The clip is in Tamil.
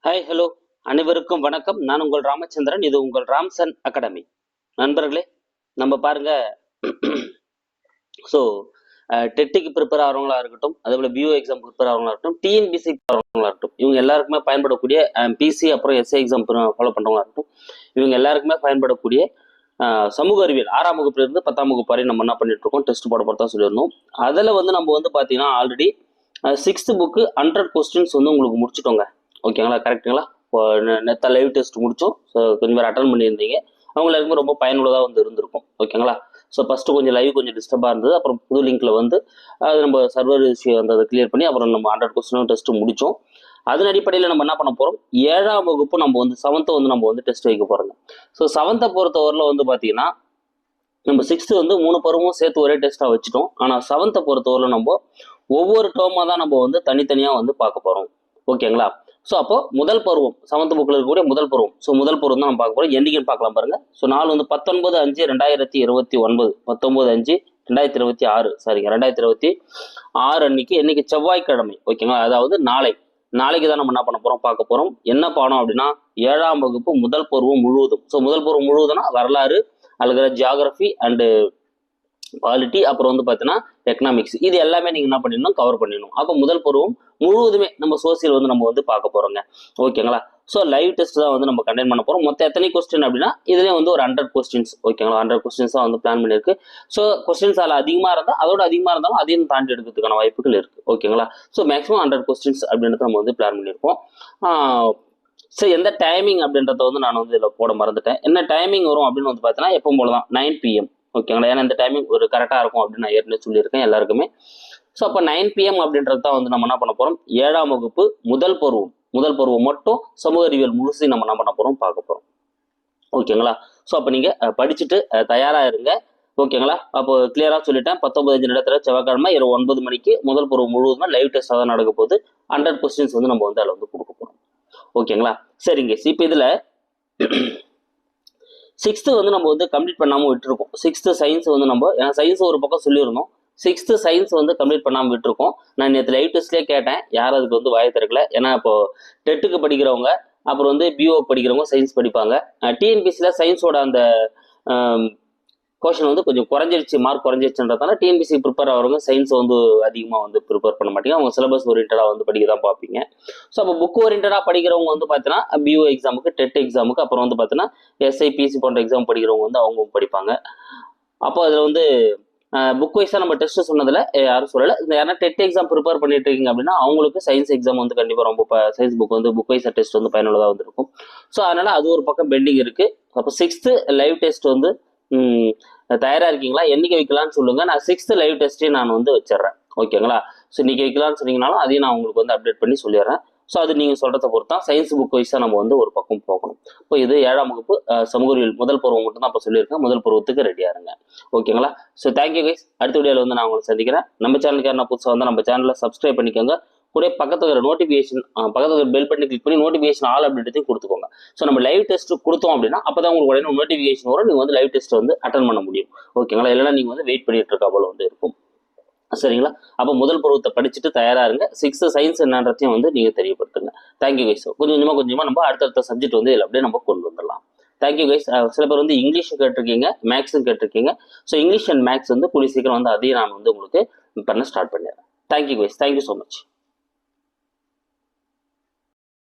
ஹாய் ஹலோ அனைவருக்கும் வணக்கம். நான் உங்கள் ராமச்சந்திரன். இது உங்கள் ராம்சன் அகாடமி. நண்பர்களே, நம்ம பாருங்க. ஸோ டெட்டுக்கு ப்ரிப்பேர் ஆகிறவங்களா இருக்கட்டும், அதே போல் பிஓ எக்ஸாம் ப்ரிப்பேர் ஆகிறவங்களா இருக்கட்டும், டிஎன்பிசி ஆகிறவங்களா இருக்கட்டும், இவங்க எல்லாருக்குமே பயன்படக்கூடிய பிசி அப்புறம் எஸ்ஏ எக்ஸாம் ஃபாலோ பண்ணுறவங்களா இருக்கட்டும், இவங்க எல்லாருக்குமே பயன்படக்கூடிய சமூக அறிவியல் 6ஆம் வகுப்புலேருந்து 10ஆம் வகுப்பு வரை நம்ம என்ன பண்ணிட்டு இருக்கோம், டெஸ்ட் போட போகிறதா சொல்லியிருந்தோம். அதில் நம்ம பார்த்தீங்கன்னா ஆல்ரெடி 6th புக்கு 100 கொஸ்டின்ஸ் உங்களுக்கு முடிச்சிட்டோங்க. ஓகேங்களா, கரெக்டுங்களா? நேற்று லைவ் டெஸ்ட் முடித்தோம். ஸோ கொஞ்சம் பேர் அட்டன் பண்ணியிருந்தீங்க. அவங்க எல்லாருக்குமே ரொம்ப பயனுள்ளதாக இருந்திருக்கும். ஓகேங்களா? ஸோ ஃபஸ்ட்டு கொஞ்சம் லைவ் கொஞ்சம் டிஸ்டர்பாக இருந்தது. அப்புறம் புது லிங்க்ல அது நம்ம சர்வர் இஷ்யூ அதை கிளியர் பண்ணி அப்புறம் நம்ம 100 கொஸ்டினும் டெஸ்ட் முடித்தோம். அதன் அடிப்படையில் நம்ம என்ன பண்ண போகிறோம், 7ஆம் வகுப்பு நம்ம 7th நம்ம டெஸ்ட் வைக்க போகிறோங்க. ஸோ 7th பொறுத்தவரையில் பார்த்தீங்கன்னா நம்ம 6th 3 பருவமும் சேர்த்து ஒரே டெஸ்ட்டாக வச்சுட்டோம். ஆனால் 7th பொறுத்தவரையில் நம்ம ஒவ்வொரு டேர்மாக தான் நம்ம தனித்தனியாக பார்க்க போகிறோம். ஓகேங்களா? ஸோ அப்போ முதல் பருவம் 7th புக்கில் இருக்கக்கூடிய முதல் பருவம். ஸோ முதல் பருவம் தான் நம்ம பார்க்க போகிறோம். என்னைக்குன்னு பார்க்கலாம் பாருங்க. ஸோ நாள் 19/5/2021, 19/5/2026, சரிங்க, 2026 அன்னைக்கு, என்னைக்கு செவ்வாய்க்கிழமை. ஓகேங்களா? அதாவது நாளைக்கு தான் நம்ம என்ன பண்ண போகிறோம், பார்க்க போகிறோம். என்ன பாடம் அப்படின்னா 7ஆம் வகுப்பு முதல் பருவம் முழுவதும். ஸோ முதல் பருவம் முழுவதும்னா வரலாறு, அல்லது ஜியாகிரபி அண்டு பாலிட்டி, அப்புறம் பார்த்தீங்கன்னா எக்கனாமிக்ஸ், இது எல்லாமே நீங்கள் என்ன பண்ணிடணும், கவர் பண்ணிடணும். அப்போ முதல் பருவம் முழுவதுமே நம்ம சோசியல் நம்ம பார்க்க போகிறோங்க. ஓகேங்களா? ஸோ லைவ் டெஸ்ட் தான் நம்ம கண்டெக்ட் பண்ண போகிறோம். மொத்தம் எத்தனை கொஸ்டின் அப்படின்னா இதுலேயே ஒரு 100 கொஸ்டின்ஸ். ஓகேங்களா? 100 கொஸ்டின்ஸ் தான் பிளான் பண்ணியிருக்கு. ஸோ கொஸ்டின்ஸ் அதில் அதிகமாக இருந்தால், அதோட அதிகமாக இருந்தாலும் அதையும் தாண்டி எடுக்கிறதுக்கான வாய்ப்புகள் இருக்குது. ஓகேங்களா? ஸோ மேக்ஸிமம் 100 கொஸ்டின்ஸ் அப்படின்றத நம்ம பிளான் பண்ணியிருக்கோம். ஸோ எந்த டைமிங் அப்படின்றத நான் இதில் போட மறந்துட்டேன். என்ன டைமிங் வரும் அப்படின்னு பார்த்தீங்கன்னா எப்பவும் போல தான் 9 PM. ஓகேங்களா? ஏன்னா இந்த டைமிங் ஒரு கரெக்டாக இருக்கும் அப்படின்னு நான் ஏற்கனவே சொல்லியிருக்கேன் எல்லாருக்குமே. ஸோ அப்போ 9 PM அப்படின்றது தான் நம்ம என்ன பண்ண போகிறோம், 7ஆம் வகுப்பு முதல் பருவம் மட்டும் சமூக அறிவியல் முழுசையும் நம்ம என்ன பண்ண போகிறோம், பார்க்க போகிறோம். ஓகேங்களா? ஸோ அப்போ நீங்கள் படிச்சுட்டு தயாராக இருங்க. ஓகேங்களா? அப்போ கிளியராக சொல்லிட்டேன். 19 இடத்துல செவ்வாய்க்கிழமை இரவு 9 மணிக்கு முதல் பருவம் முழுவதும் லைவ் டெஸ்ட்டாக தான் நடக்க போகுது. 100 கொஸ்டின்ஸ் நம்ம அதில் கொடுக்க போகிறோம். ஓகேங்களா? சரிங்க. இப்போ இதில் 6th நம்ம கம்ப்ளீட் பண்ணாமல் விட்டுருக்கோம். 6th சயின்ஸ் நம்ம, ஏன்னா சயின்ஸ் ஒரு பக்கம் சொல்லியிருந்தோம். 6th சயின்ஸ் கம்ப்ளீட் பண்ணாமல் விட்டுருக்கோம். நான் நேற்று லைவ் டெஸ்ட்லேயே கேட்டேன், யாரும் அதுக்கு வாயை திறக்கல. ஏன்னா இப்போ டெட்டுக்கு படிக்கிறவங்க, அப்புறம் பிஓ படிக்கிறவங்க சயின்ஸ் படிப்பாங்க. டிஎன்பிசியில் சயின்ஸோட அந்த கொஷன் கொஞ்சம் குறைஞ்சிருச்சு, மார்க் குறைஞ்சிருச்சுன்றதால டிஎன்பிசி ப்ரிப்பேர் ஆகிறவங்க சயின்ஸ் அதிகமாக ப்ரிப்பேர் பண்ண மாட்டீங்க. அவங்க சிலபஸ் ஓரியன்டாக படிக்க தான் பார்ப்பீங்க. ஸோ அப்போ புக் ஓரியன்டாக படிக்கிறவங்க பார்த்தீங்கன்னா பிஓ எக்ஸாமுக்கு, டெட் எக்ஸாமுக்கு, அப்புறம் பார்த்தீங்கன்னா எஸ்ஐபிசி போன்ற எக்ஸாம் படிக்கிறவங்க அவங்க படிப்பாங்க. அப்போ அதில் புக் வைஸாக நம்ம டெஸ்ட் சொன்னதில் யாரும் சொல்லலை. இந்த யாரா டெட் எக்ஸாம் ப்ரிப்பேர் பண்ணிட்டு இருக்கீங்க அப்படின்னா அவங்களுக்கு சயின்ஸ் எக்ஸாம் கண்டிப்பாக ரொம்ப சயின்ஸ் புக் புக் வைஸாக டெஸ்ட் பயனுள்ளதாக இருக்கும். ஸோ அதனால் அது ஒரு பக்கம் பெண்டிங் இருக்குது. அப்போ 6th லைவ் டெஸ்ட் தயாராக இருக்கீங்களா? என்னைக்கு வைக்கலான்னு சொல்லுங்கள். நான் 6th லைவ் டெஸ்ட்டையும் நான் வச்சிடுறேன். ஓகேங்களா? ஸோ இன்னைக்கு வைக்கலான்னு சொன்னீங்கனாலும் அதையும் நான் உங்களுக்கு அப்டேட் பண்ணி சொல்லிடுறேன். ஸோ அது நீங்கள் சொல்கிறத பொறுத்து தான். சயின்ஸ் புக் வைஸாக நம்ம ஒரு பக்கம் போகணும். இப்போ இது 7ஆம் வகுப்பு சமூக அறிவியல் முதல் பருவம் மட்டும் தான் இப்போ சொல்லியிருக்கேன். முதல் பருவத்துக்கு ரெடியாக இருங்க. ஓகேங்களா? So thank you guys. அடுத்த வீடியோவில் நான் உங்களை சந்திக்கிறேன். நம்ம சேனலுக்கு யாரா புதுசாக நம்ம சேனலை சப்ஸ்கிரைப் பண்ணிக்கோங்க. கூட பக்கத்தில் இருக்கிற நோட்டிஃபிகேஷன், பக்கத்தில் பெல் பட்டனை கிளிக் பண்ணி நோட்டிஃபிகேஷன் ஆல் அப்படின்றதையும் கொடுத்துக்கோங்க. ஸோ நம்ம லைவ் டெஸ்ட் கொடுத்தோம் அப்படின்னா அப்போ தான் உங்களுக்கு உடனே நோட்டிஃபிகேஷன் வரும். நீங்கள் லைவ் டெஸ்ட் அட்டன் பண்ண முடியும். ஓகேங்களா? இல்லைனா நீங்கள் வெயிட் பண்ணிட்டு இருக்க போல இருக்கும். சரிங்களா? அப்போ முதல் பருவத்தை படிச்சுட்டு தயாராக இருங்க. 6th சயின்ஸ் என்னன்றதையும் நீங்கள் தெரியப்படுத்துங்க. Thank you guys. கொஞ்சமாக நம்ம அடுத்தடுத்த சப்ஜெக்ட் இதில் அப்படியே நம்ம கொண்டு வந்துடலாம். Thank you guys. சில பேர் இங்கிலீஷ் கேட்டிருக்கீங்க, மேக்ஸும் கேட்டிருக்கீங்க. ஸோ இங்கிலீஷ் அண்ட் மேக்ஸ் கூடிய சீக்கிரம் அதையும் நான் உங்களுக்கு பண்ண ஸ்டார்ட் பண்ணிடுறேன். Thank you guys. Thank you so much.